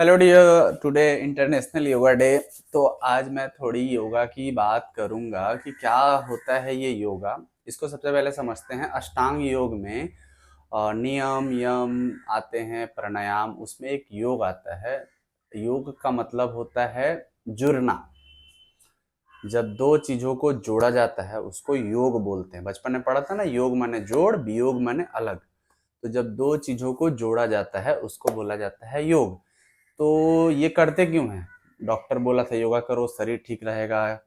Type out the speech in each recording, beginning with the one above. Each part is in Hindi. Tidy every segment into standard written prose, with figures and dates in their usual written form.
Hello dear, today international yoga day. तो आज मैं थोड़ी योगा की बात करूंगा कि क्या होता है ये योगा। इसको सबसे पहले समझते हैं। अष्टांग योग में नियम यम आते हैं, प्राणायाम, उसमें एक योग आता है। योग का मतलब होता है जुड़ना। जब दो चीजों को जोड़ा जाता है उसको योग बोलते हैं। बचपन में पढ़ा था ना, योग माने जोड़, वियोग माने अलग। तो जब दो चीजों को जोड़ा जाता है उसको बोला जाता है योग। तो ये करते क्यों हैं? डॉक्टर बोला था योगा करो शरीर ठीक रहेगा,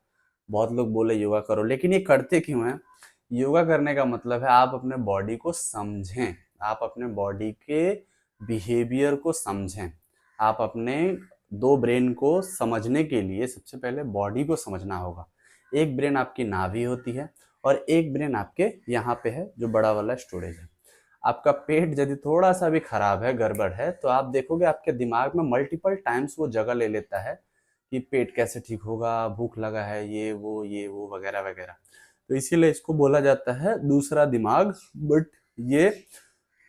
बहुत लोग बोले योगा करो, लेकिन ये करते क्यों हैं? योगा करने का मतलब है आप अपने बॉडी को समझें, आप अपने बॉडी के बिहेवियर को समझें। आप अपने दो ब्रेन को समझने के लिए सबसे पहले बॉडी को समझना होगा। एक ब्रेन आपकी नाभि होती है और एक ब्रेन आपके यहाँ पे है, जो बड़ा वाला स्टोरेज है। आपका पेट यदि थोड़ा सा भी खराब है, गड़बड़ है, तो आप देखोगे आपके दिमाग में मल्टीपल टाइम्स वो जगह ले लेता है कि पेट कैसे ठीक होगा, भूख लगा है, ये वो वगैरह वगैरह। तो इसीलिए इसको बोला जाता है दूसरा दिमाग। बट ये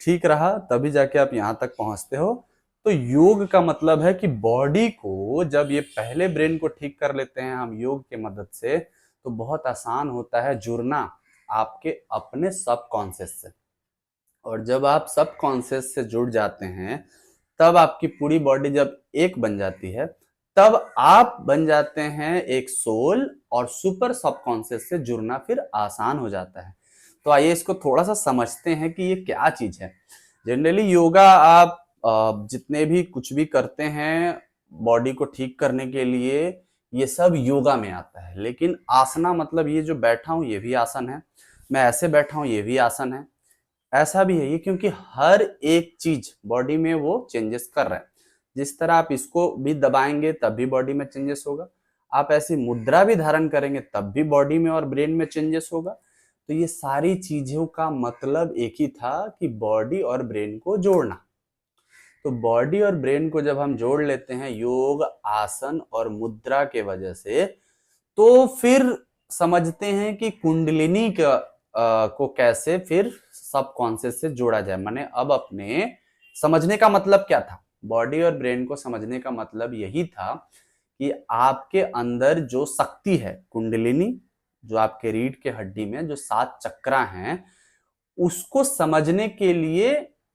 ठीक रहा तभी जाके आप यहाँ तक पहुंचते हो। तो योग का मतलब है कि बॉडी को जब ये पहले ब्रेन को ठीक कर लेते हैं हम योग के मदद से, तो बहुत आसान होता है जुड़ना आपके अपने सबकॉन्शियस से। और जब आप सब कॉन्शियस से जुड़ जाते हैं, तब आपकी पूरी बॉडी जब एक बन जाती है, तब आप बन जाते हैं एक सोल। और सुपर सबकॉन्शियस से जुड़ना फिर आसान हो जाता है। तो आइए इसको थोड़ा सा समझते हैं कि ये क्या चीज है। जनरली योगा आप जितने भी कुछ भी करते हैं बॉडी को ठीक करने के लिए, ये सब योगा में आता है। लेकिन आसना मतलब ये जो बैठा हूं ये भी आसन है, मैं ऐसे बैठा हूं ये भी आसन है। ऐसा भी है ये, क्योंकि हर एक चीज बॉडी में वो चेंजेस कर रहा है। जिस तरह आप इसको भी दबाएंगे तब भी बॉडी में चेंजेस होगा, आप ऐसी मुद्रा भी धारण करेंगे तब भी बॉडी में और ब्रेन में चेंजेस होगा। तो ये सारी चीजों का मतलब एक ही था कि बॉडी और ब्रेन को जोड़ना। तो बॉडी और ब्रेन को जब हम जोड़ लेते हैं योग, आसन और मुद्रा के वजह से, तो फिर समझते हैं कि कुंडलिनी को कैसे फिर सबकॉन्शियस से जोड़ा जाए। माने अब अपने समझने का मतलब क्या था? बॉडी और ब्रेन को समझने का मतलब यही था कि आपके अंदर जो शक्ति है कुंडलिनी, जो आपके रीढ़ के हड्डी में जो 7 चक्रा हैं, उसको समझने के लिए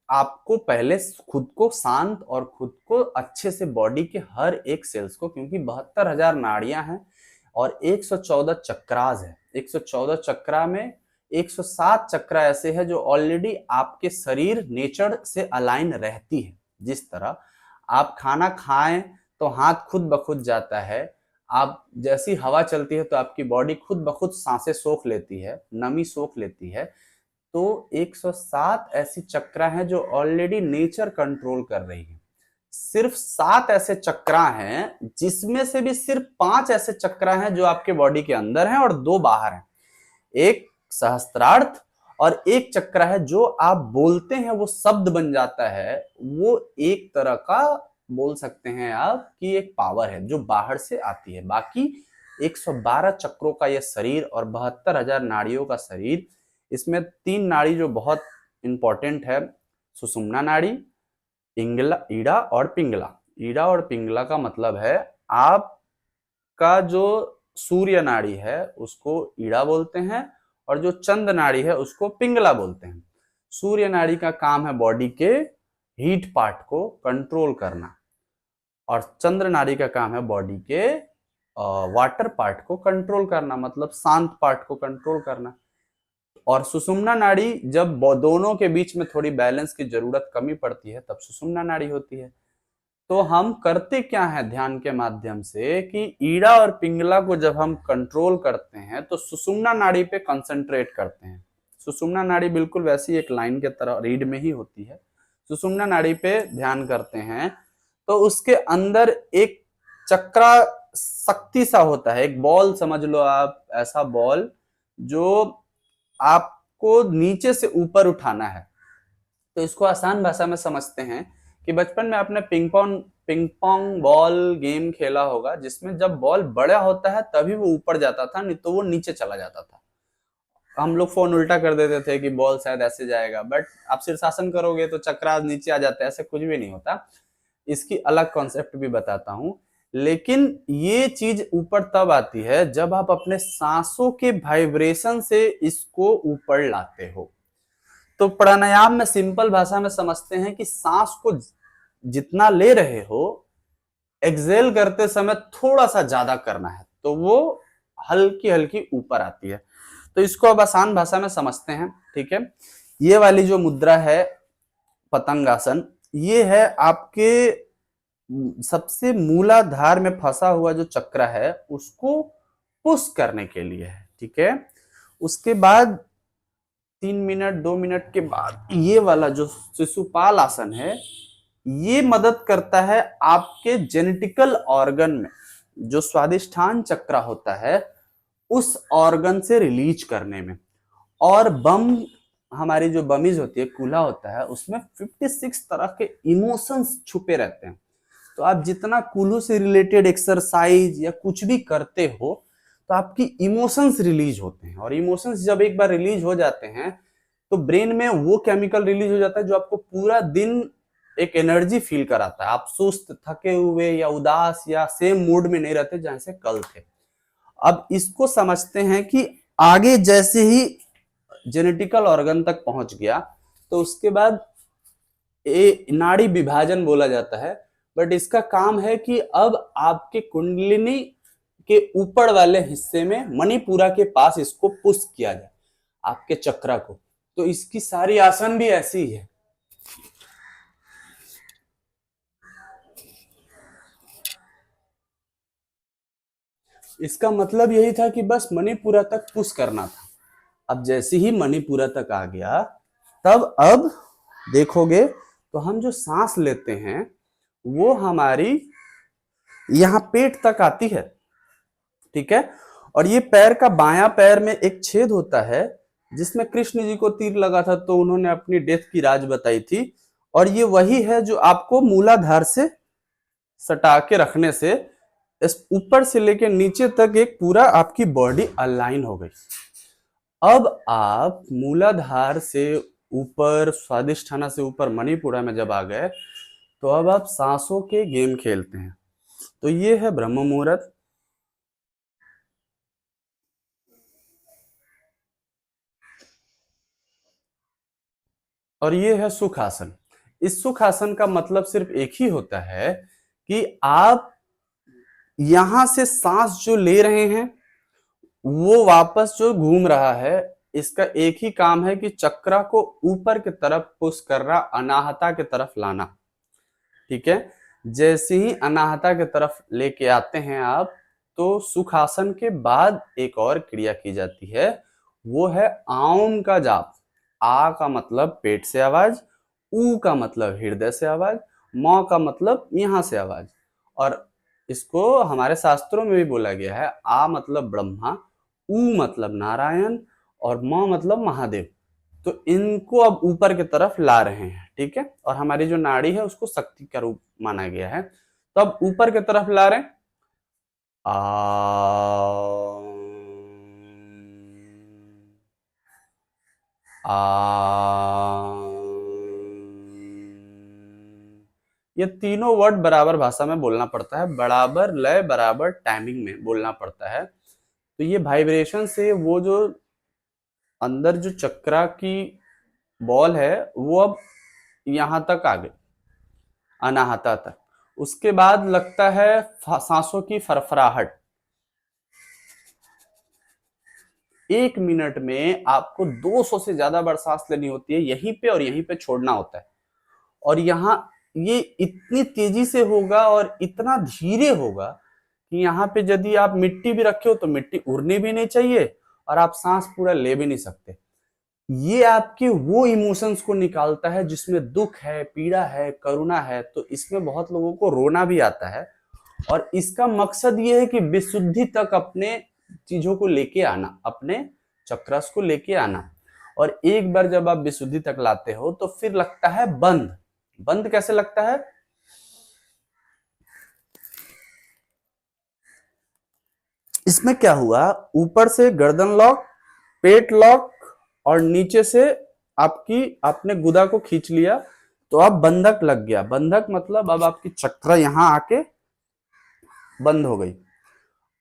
आपको पहले खुद को शांत और खुद को अच्छे से बॉडी के हर एक सेल्स को, क्योंकि 72,000 नाड़ियां हैं और 114 चक्रास है। 114 चक्रा में 107 चक्रा ऐसे है जो ऑलरेडी आपके शरीर नेचर से अलाइन रहती है। जिस तरह आप खाना खाएं तो हाथ खुद ब खुद जाता है, आप जैसी हवा चलती है तो आपकी बॉडी खुद ब खुद सांसें सोख लेती है, नमी सोख लेती है। तो 107 ऐसी चक्रा हैं जो ऑलरेडी नेचर कंट्रोल कर रही है। सिर्फ 7 ऐसे चक्रा हैं जिसमें से भी सिर्फ 5 ऐसे चक्रा हैं जो आपके बॉडी के अंदर हैं और 2 बाहर हैं। एक सहस्त्रार्थ और एक चक्र है जो आप बोलते हैं वो शब्द बन जाता है। वो एक तरह का बोल सकते हैं आप कि एक पावर है जो बाहर से आती है। बाकी 112 चक्रों का यह शरीर और 72,000 नाड़ियों का शरीर, इसमें 3 नाड़ी जो बहुत इंपॉर्टेंट है, सुषुम्ना नाड़ी, इंगला, ईड़ा और पिंगला। ईड़ा और पिंगला का मतलब है आपका जो सूर्य नाड़ी है उसको ईड़ा बोलते हैं और जो चंद्र नाड़ी है उसको पिंगला बोलते हैं। सूर्य नाड़ी का काम है बॉडी के हीट पार्ट को कंट्रोल करना और चंद्र नाड़ी का काम है बॉडी के वाटर पार्ट को कंट्रोल करना, मतलब शांत पार्ट को कंट्रोल करना। और सुषुम्ना नाड़ी जब दोनों के बीच में थोड़ी बैलेंस की जरूरत कमी पड़ती है तब सुषुम्ना नाड़ी होती है। तो हम करते क्या है ध्यान के माध्यम से कि ईड़ा और पिंगला को जब हम कंट्रोल करते हैं तो सुषुम्ना नाड़ी पे कंसंट्रेट करते हैं। सुषुम्ना नाड़ी बिल्कुल वैसी एक लाइन के तरह रीढ़ में ही होती है। सुषुम्ना नाड़ी पे ध्यान करते हैं तो उसके अंदर एक चक्रा शक्ति सा होता है, एक बॉल समझ लो आप, ऐसा बॉल जो आपको नीचे से ऊपर उठाना है। तो इसको आसान भाषा में समझते हैं कि बचपन में आपने पिंग पोंग बॉल गेम खेला होगा, जिसमें जब बॉल बड़ा होता है तभी वो ऊपर जाता था, नहीं तो वो नीचे चला जाता था। हम लोग फोन उल्टा कर देते थे कि बॉल शायद ऐसे जाएगा, बट आप शीर्षासन करोगे तो चक्रा नीचे आ जाता है। ऐसे कुछ भी नहीं होता। इसकी अलग कॉन्सेप्ट भी बताता हूं। लेकिन ये चीज ऊपर तब आती है जब आप अपने सांसों के वाइब्रेशन से इसको ऊपर लाते हो। तो प्राणायाम में सिंपल भाषा में समझते हैं कि सांस को जितना ले रहे हो, एक्सेल करते समय थोड़ा सा ज्यादा करना है, तो वो हल्की हल्की ऊपर आती है। तो इसको अब आसान भाषा में समझते हैं, ठीक है। ये वाली जो मुद्रा है पतंगासन, ये है आपके सबसे मूलाधार में फंसा हुआ जो चक्र है उसको पुश करने के लिए है, ठीक है। उसके बाद 3 मिनट 2 मिनट के बाद ये वाला जो शिशुपाल आसन है, ये मदद करता है आपके जेनेटिकल ऑर्गन में जो स्वादिष्ठान चक्र होता है उस ऑर्गन से रिलीज करने में। और बम, हमारी जो बमीज होती है, कूल्हा होता है, उसमें 56 तरह के इमोशंस छुपे रहते हैं। तो आप जितना कूल्हू से रिलेटेड एक्सरसाइज या कुछ भी करते हो तो आपकी इमोशंस रिलीज होते हैं, और इमोशंस जब एक बार रिलीज हो जाते हैं तो ब्रेन में वो केमिकल रिलीज हो जाता है जो आपको पूरा दिन एक एनर्जी फील कराता है। आप सुस्त, थके हुए या उदास या सेम मूड में नहीं रहते जैसे कल थे। अब इसको समझते हैं कि आगे जैसे ही जेनेटिकल ऑर्गन तक पहुंच गया तो उसके बाद ये नाड़ी विभाजन बोला जाता है, बट इसका काम है कि अब आपके कुंडलिनी के ऊपर वाले हिस्से में मणिपुरा के पास इसको पुश किया जाए, आपके चक्रा को। तो इसकी सारी आसन भी ऐसी ही है। इसका मतलब यही था कि बस मणिपुरा तक पुश करना था। अब जैसे ही मणिपुरा तक आ गया, तब अब देखोगे तो हम जो सांस लेते हैं वो हमारी यहां पेट तक आती है, ठीक है। और ये पैर का बायां पैर में एक छेद होता है जिसमें कृष्ण जी को तीर लगा था, तो उन्होंने अपनी डेथ की राज बताई थी। और ये वही है जो आपको मूलाधार से सटा के रखने से इस ऊपर से लेके नीचे तक एक पूरा आपकी बॉडी अलाइन हो गई। अब आप मूलाधार से ऊपर, स्वादिष्ठाना से ऊपर मणिपुरा में जब आ गए तो अब आप सांसों के गेम खेलते हैं। तो ये है ब्रह्म मुहूर्त, और ये है सुखासन। इस सुखासन का मतलब सिर्फ एक ही होता है कि आप यहां से सांस जो ले रहे हैं वो वापस जो घूम रहा है, इसका एक ही काम है कि चक्रा को ऊपर की तरफ पुश करना, अनाहता की तरफ लाना, ठीक है। जैसे ही अनाहता की तरफ लेके आते हैं आप, तो सुखासन के बाद एक और क्रिया की जाती है, वो है आउम का जाप। आ का मतलब पेट से आवाज, ऊ का मतलब हृदय से आवाज, म का मतलब यहां से आवाज। और इसको हमारे शास्त्रों में भी बोला गया है, आ मतलब ब्रह्मा, ऊ मतलब नारायण, और म मतलब महादेव। तो इनको अब ऊपर की तरफ ला रहे हैं, ठीक है। और हमारी जो नाड़ी है उसको शक्ति का रूप माना गया है, तो अब ऊपर की तरफ ला रहे हैं। आ ये तीनों वर्ड बराबर भाषा में बोलना पड़ता है, बराबर लय, बराबर टाइमिंग में बोलना पड़ता है। तो ये वाइब्रेशन से वो जो अंदर जो चक्रा की बॉल है वो अब यहां तक आ गई, अनाहता तक। उसके बाद लगता है सांसों की फरफराहट। 1 मिनट में आपको 200 से ज्यादा बार सांस लेनी होती है, यहीं पे और यहीं पे छोड़ना होता है। और यहाँ ये इतनी तेजी से होगा और इतना धीरे होगा कि यहाँ पे यदि आप मिट्टी भी रखे हो तो मिट्टी उड़नी भी नहीं चाहिए, और आप सांस पूरा ले भी नहीं सकते। ये आपके वो इमोशंस को निकालता है जिसमें दुख है, पीड़ा है, करुणा है। तो इसमें बहुत लोगों को रोना भी आता है, और इसका मकसद ये है कि विशुद्धि तक अपने चीजों को लेके आना, अपने चक्रस को लेके आना। और एक बार जब आप विशुद्धि तक लाते हो तो फिर लगता है बंद। बंद कैसे लगता है? इसमें क्या हुआ, ऊपर से गर्दन लॉक, पेट लॉक, और नीचे से आपने गुदा को खींच लिया, तो अब बंधक लग गया। बंधक मतलब अब आपकी चक्र यहां आके बंद हो गई।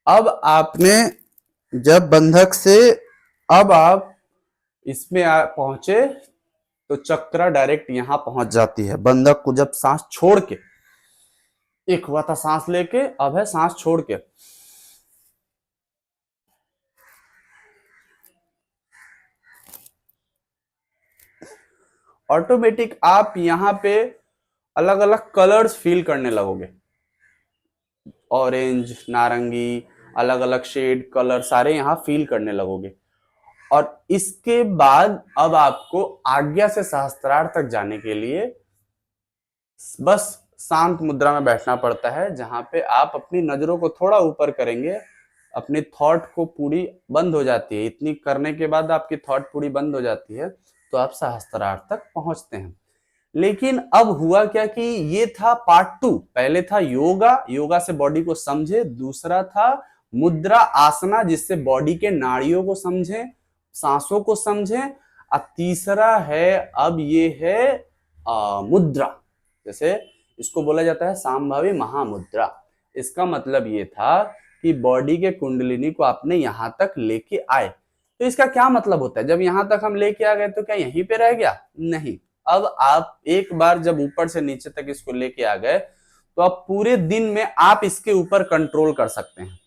अब आपने जब बंधक से अब आप इसमें पहुंचे तो चक्र डायरेक्ट यहां पहुंच जाती है। बंधक को जब सांस छोड़ के, एक हुआ था सांस लेके, अब है सांस छोड़ के। ऑटोमेटिक आप यहां पे अलग अलग कलर्स फील करने लगोगे। ऑरेंज, नारंगी, अलग अलग शेड, कलर सारे यहां फील करने लगोगे। और इसके बाद अब आपको आज्ञा से सहस्त्रार तक जाने के लिए बस शांत मुद्रा में बैठना पड़ता है, जहां पे आप अपनी नजरों को थोड़ा ऊपर करेंगे, अपनी थॉट को पूरी बंद हो जाती है। इतनी करने के बाद आपकी थॉट पूरी बंद हो जाती है, तो आप सहस्त्रार तक पहुंचते हैं। लेकिन अब हुआ क्या कि ये था पार्ट 2। पहले था योगा, योगा से बॉडी को समझे। दूसरा था मुद्रा आसना, जिससे बॉडी के नाड़ियों को समझे, सांसों को समझे। और तीसरा है अब ये है मुद्रा। जैसे इसको बोला जाता है सांभावी महामुद्रा। इसका मतलब ये था कि बॉडी के कुंडलिनी को आपने यहां तक लेके आए। तो इसका क्या मतलब होता है? जब यहां तक हम लेके आ गए तो क्या यहीं पे रह गया? नहीं। अब आप एक बार जब ऊपर से नीचे तक इसको लेके आ गए तो आप पूरे दिन में आप इसके ऊपर कंट्रोल कर सकते हैं।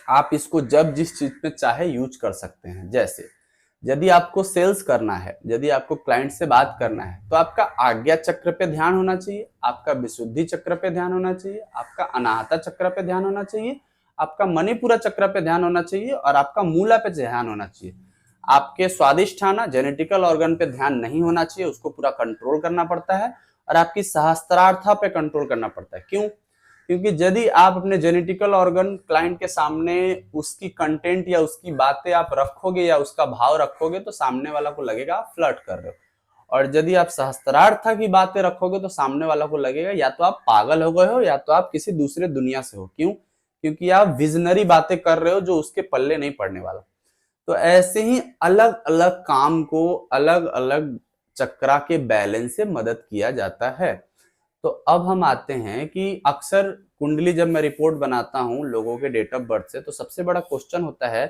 आप इसको जब जिस चीज में चाहे यूज कर सकते हैं। जैसे यदि आपको सेल्स करना है, यदि आपको क्लाइंट से बात करना है, तो आपका आज्ञा चक्र पे ध्यान होना चाहिए, आपका विशुद्धि चक्र पे ध्यान होना चाहिए, आपका अनाहता चक्र पे ध्यान होना चाहिए, आपका मणिपुरा चक्र पे ध्यान होना चाहिए, और आपका मूला पे ध्यान होना चाहिए। आपके स्वादिष्ठाना जेनेटिकल ऑर्गन पे ध्यान नहीं होना चाहिए, उसको पूरा कंट्रोल करना पड़ता है। और आपकी सहस्त्रार्था पे कंट्रोल करना पड़ता है। क्यों? क्योंकि यदि आप अपने जेनेटिकल ऑर्गन क्लाइंट के सामने उसकी कंटेंट या उसकी बातें आप रखोगे या उसका भाव रखोगे, तो सामने वाला को लगेगा आप फ्लर्ट कर रहे हो। और यदि आप सहस्त्रार्थ की बातें रखोगे तो सामने वाला को लगेगा या तो आप पागल हो गए हो या तो आप किसी दूसरे दुनिया से हो। क्यों? क्योंकि आप विजनरी बातें कर रहे हो जो उसके पल्ले नहीं पड़ने वाला। तो ऐसे ही अलग अलग काम को अलग अलग चक्रा के बैलेंस से मदद किया जाता है। तो अब हम आते हैं कि अक्सर कुंडली जब मैं रिपोर्ट बनाता हूं लोगों के डेट ऑफ बर्थ से, तो सबसे बड़ा क्वेश्चन होता है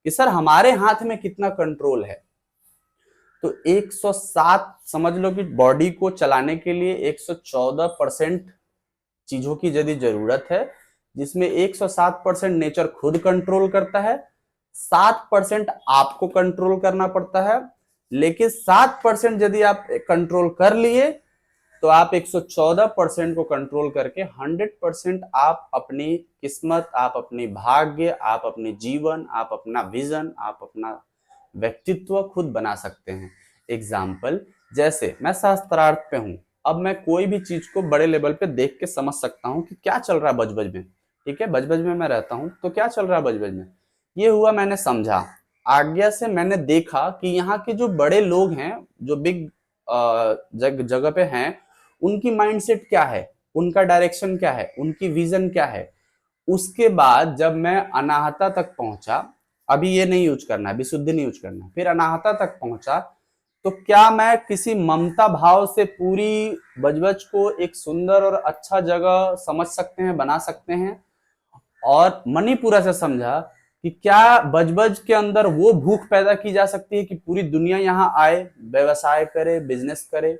कि सर हमारे हाथ में कितना कंट्रोल है? तो 107 समझ लो कि बॉडी को चलाने के लिए 114% चीजों की यदि जरूरत है, जिसमें 107% नेचर खुद कंट्रोल करता है, 7% आपको कंट्रोल करना पड़ता है। लेकिन 7% यदि आप कंट्रोल कर लिए तो आप 114% को कंट्रोल करके 100% आप अपनी किस्मत, आप अपनी भाग्य, आप अपने जीवन, आप अपना विजन, आप अपना व्यक्तित्व खुद बना सकते हैं। एग्जाम्पल, जैसे मैं शास्त्रार्थ पे हूं, अब मैं कोई भी चीज को बड़े लेवल पे देख के समझ सकता हूं कि क्या चल रहा है बजबज में। ठीक है, बजबज में मैं रहता हूं तो क्या चल रहा है बजबज में, ये हुआ, मैंने समझा। आज्ञा से मैंने देखा कि यहाँ के जो बड़े लोग हैं, जो बिग जगह पे हैं, उनकी माइंडसेट क्या है, उनका डायरेक्शन क्या है, उनकी विजन क्या है। उसके बाद जब मैं अनाहता तक पहुंचा, अभी ये नहीं यूज करना है, विशुद्धि नहीं यूज करना है, फिर अनाहता तक पहुंचा, तो क्या मैं किसी ममता भाव से पूरी बजबज को एक सुंदर और अच्छा जगह समझ सकते हैं, बना सकते हैं। और मणिपुरा से समझा कि क्या बजबज के अंदर वो भूख पैदा की जा सकती है कि पूरी दुनिया यहाँ आए, व्यवसाय करे, बिजनेस करे।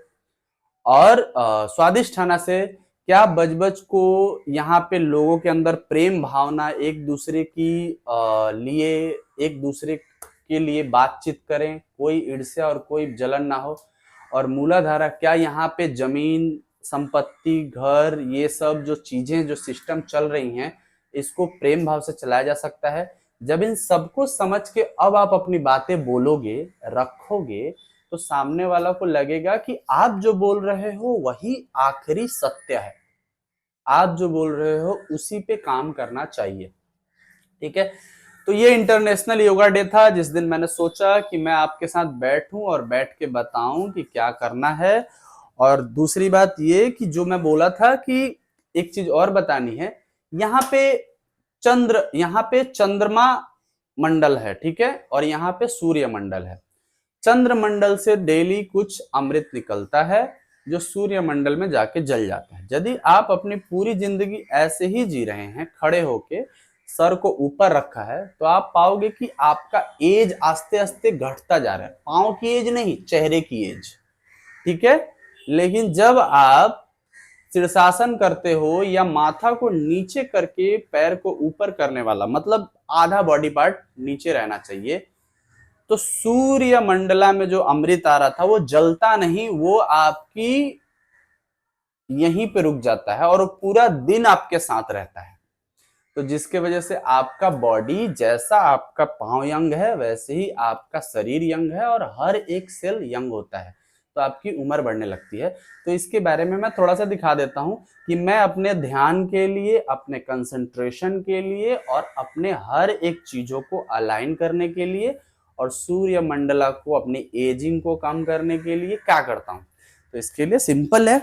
और स्वादिष्ठाना से क्या बजबज को यहाँ पे लोगों के अंदर प्रेम भावना, एक दूसरे की लिए, एक दूसरे के लिए बातचीत करें, कोई ईर्ष्या और कोई जलन ना हो। और मूलाधारा, क्या यहाँ पे जमीन, संपत्ति, घर, ये सब जो चीजें, जो सिस्टम चल रही हैं, इसको प्रेम भाव से चलाया जा सकता है। जब इन सबको समझ के अब आप अपनी बातें बोलोगे, रखोगे, तो सामने वाला को लगेगा कि आप जो बोल रहे हो वही आखिरी सत्य है, आप जो बोल रहे हो उसी पे काम करना चाहिए। ठीक है, तो ये इंटरनेशनल योगा डे था, जिस दिन मैंने सोचा कि मैं आपके साथ बैठूं और बैठ के बताऊं कि क्या करना है। और दूसरी बात ये कि जो मैं बोला था कि एक चीज और बतानी है, यहाँ पे यहाँ पे चंद्रमा मंडल है, ठीक है, और यहाँ पे सूर्य मंडल है। चंद्र मंडल से डेली कुछ अमृत निकलता है जो सूर्यमंडल में जाके जल जाता है। यदि आप अपनी पूरी जिंदगी ऐसे ही जी रहे हैं, खड़े होके सर को ऊपर रखा है, तो आप पाओगे कि आपका एज आस्ते आस्ते घटता जा रहा है। पाँव की एज नहीं, चेहरे की एज। ठीक है। लेकिन जब आप शीर्षासन करते हो या माथा को नीचे करके पैर को ऊपर करने वाला, मतलब आधा बॉडी पार्ट नीचे रहना चाहिए, तो सूर्य मंडला में जो अमृत आ रहा था वो जलता नहीं, वो आपकी यहीं पे रुक जाता है और वो पूरा दिन आपके साथ रहता है। तो जिसके वजह से आपका बॉडी, जैसा आपका पांव यंग है वैसे ही आपका शरीर यंग है और हर एक सेल यंग होता है, तो आपकी उम्र बढ़ने लगती है। तो इसके बारे में मैं थोड़ा सा दिखा देता हूं कि मैं अपने ध्यान के लिए, अपने कंसंट्रेशन के लिए और अपने हर एक चीजों को अलाइन करने के लिए और सूर्य मंडला को, अपनी एजिंग को कम करने के लिए क्या करता हूं। तो इसके लिए सिंपल है।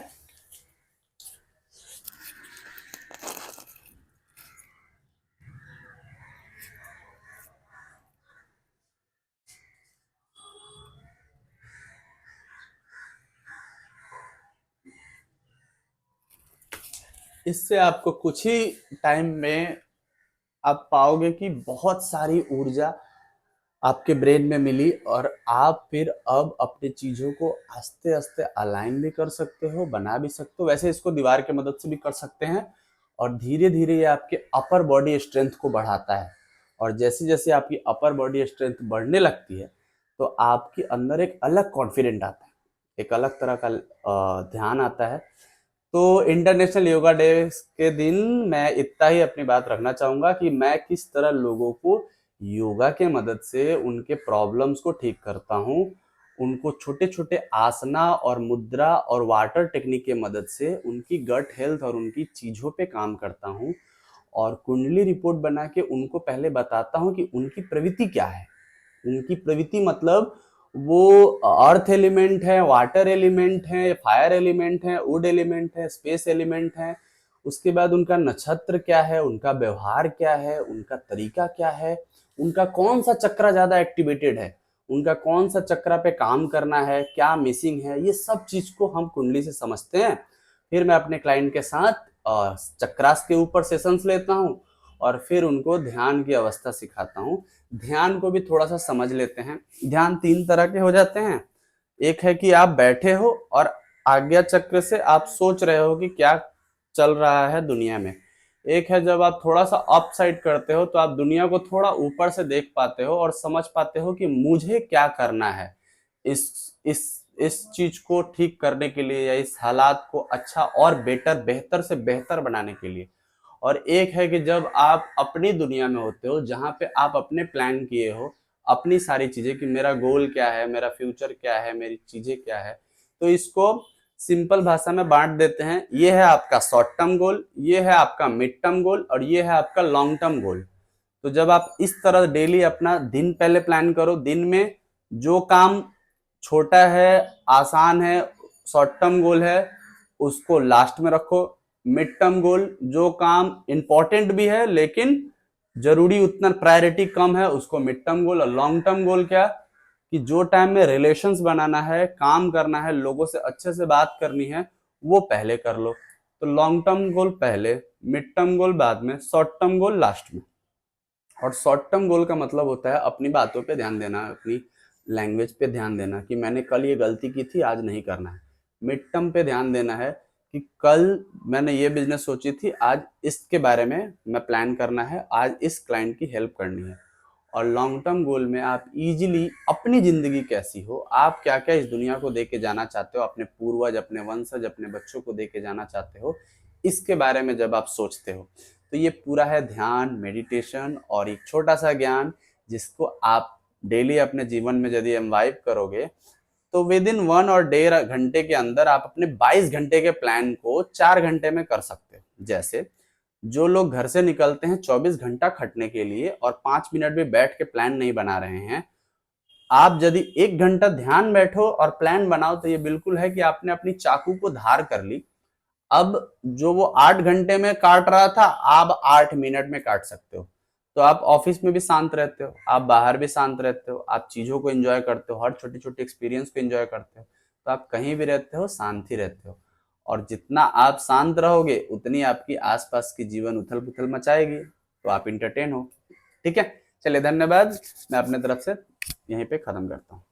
इससे आपको कुछ ही टाइम में आप पाओगे कि बहुत सारी ऊर्जा आपके ब्रेन में मिली और आप फिर अब अपनी चीजों को आस्ते आस्ते अलाइन भी कर सकते हो, बना भी सकते हो। वैसे इसको दीवार की मदद से भी कर सकते हैं और धीरे धीरे ये आपके अपर बॉडी स्ट्रेंथ को बढ़ाता है। और जैसे जैसे आपकी अपर बॉडी स्ट्रेंथ बढ़ने लगती है तो आपके अंदर एक अलग कॉन्फिडेंट आता है, एक अलग तरह का ध्यान आता है। तो इंटरनेशनल योगा डे के दिन मैं इतना ही अपनी बात रखना चाहूंगा कि मैं किस तरह लोगों को योगा के मदद से उनके प्रॉब्लम्स को ठीक करता हूँ, उनको छोटे छोटे आसना और मुद्रा और वाटर टेक्निक के मदद से उनकी गट हेल्थ और उनकी चीजों पे काम करता हूँ और कुंडली रिपोर्ट बना के उनको पहले बताता हूँ कि उनकी प्रवृत्ति क्या है। उनकी प्रवृत्ति मतलब वो अर्थ एलिमेंट है, वाटर एलिमेंट है, फायर एलिमेंट है, वुड एलिमेंट है, स्पेस एलिमेंट है। उसके बाद उनका नक्षत्र क्या है, उनका व्यवहार क्या है, उनका तरीका क्या है, उनका कौन सा चक्र ज्यादा एक्टिवेटेड है, उनका कौन सा चक्र पे काम करना है, क्या मिसिंग है, ये सब चीज को हम कुंडली से समझते हैं। फिर मैं अपने क्लाइंट के साथ चक्रास के ऊपर सेशंस लेता हूँ और फिर उनको ध्यान की अवस्था सिखाता हूँ। ध्यान को भी थोड़ा सा समझ लेते हैं। ध्यान तीन तरह के हो जाते हैं। एक है कि आप बैठे हो और आज्ञा चक्र से आप सोच रहे हो कि क्या चल रहा है दुनिया में। एक है जब आप थोड़ा सा अप साइड करते हो तो आप दुनिया को थोड़ा ऊपर से देख पाते हो और समझ पाते हो कि मुझे क्या करना है इस इस इस चीज को ठीक करने के लिए या इस हालात को अच्छा और बेटर, बेहतर से बेहतर बनाने के लिए। और एक है कि जब आप अपनी दुनिया में होते हो जहां पे आप अपने प्लान किए हो अपनी सारी चीजें कि मेरा गोल क्या है, मेरा फ्यूचर क्या है, मेरी चीजें क्या है, तो इसको सिंपल भाषा में बांट देते हैं। ये है आपका शॉर्ट टर्म गोल, ये है आपका मिड टर्म गोल और ये है आपका लॉन्ग टर्म गोल। तो जब आप इस तरह डेली अपना दिन पहले प्लान करो, दिन में जो काम छोटा है, आसान है, शॉर्ट टर्म गोल है, उसको लास्ट में रखो। मिड टर्म गोल जो काम इंपॉर्टेंट भी है लेकिन जरूरी उतना प्रायोरिटी कम है, उसको मिड टर्म गोल। और लॉन्ग टर्म गोल क्या, कि जो टाइम में रिलेशंस बनाना है, काम करना है, लोगों से अच्छे से बात करनी है, वो पहले कर लो। तो लॉन्ग टर्म गोल पहले, मिड टर्म गोल बाद में, शॉर्ट टर्म गोल लास्ट में। और शॉर्ट टर्म गोल का मतलब होता है अपनी बातों पे ध्यान देना, अपनी लैंग्वेज पे ध्यान देना कि मैंने कल ये गलती की थी, आज नहीं करना है। मिड टर्म पे ध्यान देना है कि कल मैंने ये बिजनेस सोची थी, आज इसके बारे में मैं प्लान करना है, आज इस क्लाइंट की हेल्प करनी है। और लॉन्ग टर्म गोल में आप इजीली अपनी जिंदगी कैसी हो, आप क्या क्या इस दुनिया को दे के जाना चाहते हो, अपने पूर्वज, अपने वंशज, अपने बच्चों को दे के जाना चाहते हो, इसके बारे में जब आप सोचते हो तो ये पूरा है ध्यान, मेडिटेशन और एक छोटा सा ज्ञान जिसको आप डेली अपने जीवन में यदि इम्बाइब करोगे तो विद इन 1 और 1.5 घंटे के अंदर आप अपने 22 घंटे के प्लान को 4 घंटे में कर सकते हो। जैसे जो लोग घर से निकलते हैं 24 घंटा खटने के लिए और 5 मिनट भी बैठ के प्लान नहीं बना रहे हैं, आप यदि 1 घंटा ध्यान बैठो और प्लान बनाओ तो ये बिल्कुल है कि आपने अपनी चाकू को धार कर ली। अब जो वो 8 घंटे में काट रहा था, आप 8 मिनट में काट सकते हो। तो आप ऑफिस में भी शांत रहते हो, आप बाहर भी शांत रहते हो, आप चीजों को एंजॉय करते हो, हर छोटी छोटी एक्सपीरियंस को एंजॉय करते हो। तो आप कहीं भी रहते हो शांति रहते हो, और जितना आप शांत रहोगे उतनी आपकी आसपास की जीवन उथल पुथल मचाएगी, तो आप इंटरटेन हो। ठीक है, चलिए धन्यवाद। मैं अपने तरफ से यहीं पे खत्म करता हूँ।